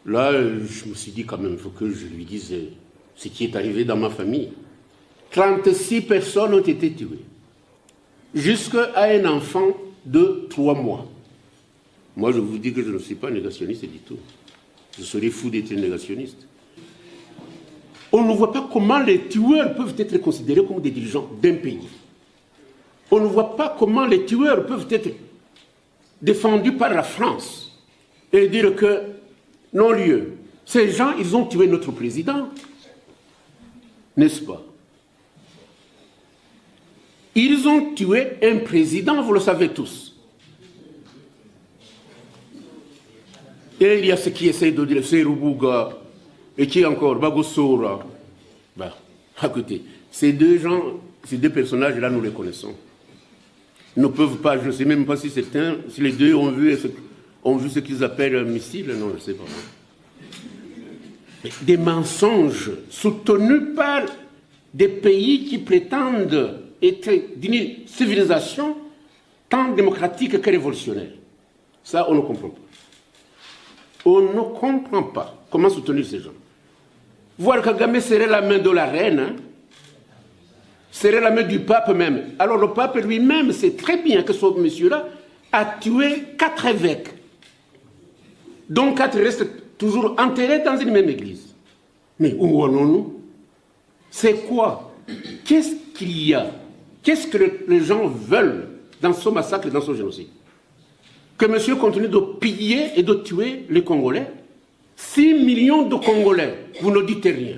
Là, je me suis dit quand même, il faut que je lui dise ce qui est arrivé dans ma famille. 36 personnes ont été tuées, jusqu'à un enfant de 3 mois. Moi, je vous dis que je ne suis pas négationniste du tout. Je serais fou d'être négationniste. On ne voit pas comment les tueurs peuvent être considérés comme des dirigeants d'un pays. On ne voit pas comment les tueurs peuvent être défendus par la France et dire que, non-lieu, ces gens, ils ont tué notre président. N'est-ce pas? Ils ont tué un président, vous le savez tous. Et il y a ceux qui essayent de dire Serubuga, et qui encore, Bagosora. Ben, écoutez, ces deux personnages-là, nous les connaissons. Ils ne peuvent pas, je ne sais même pas si certains, si les deux ont vu ce qu'ils appellent un missile, non, je ne sais pas. Mais des mensonges soutenus par des pays qui prétendent être d'une civilisation tant démocratique que révolutionnaire. Ça, on ne comprend pas. On ne comprend pas comment soutenir ces gens. Voir Kagame serrer la main de la reine, hein, serrer la main du pape même. Alors le pape lui-même sait très bien que ce monsieur-là a tué 4 évêques, dont 4 restent toujours enterrés dans une même église. Mais où allons-nous? C'est quoi? Qu'est-ce qu'il y a? Qu'est-ce que les gens veulent dans ce massacre, dans ce génocide? Que monsieur continue de piller et de tuer les Congolais? 6 millions de Congolais, vous ne dites rien.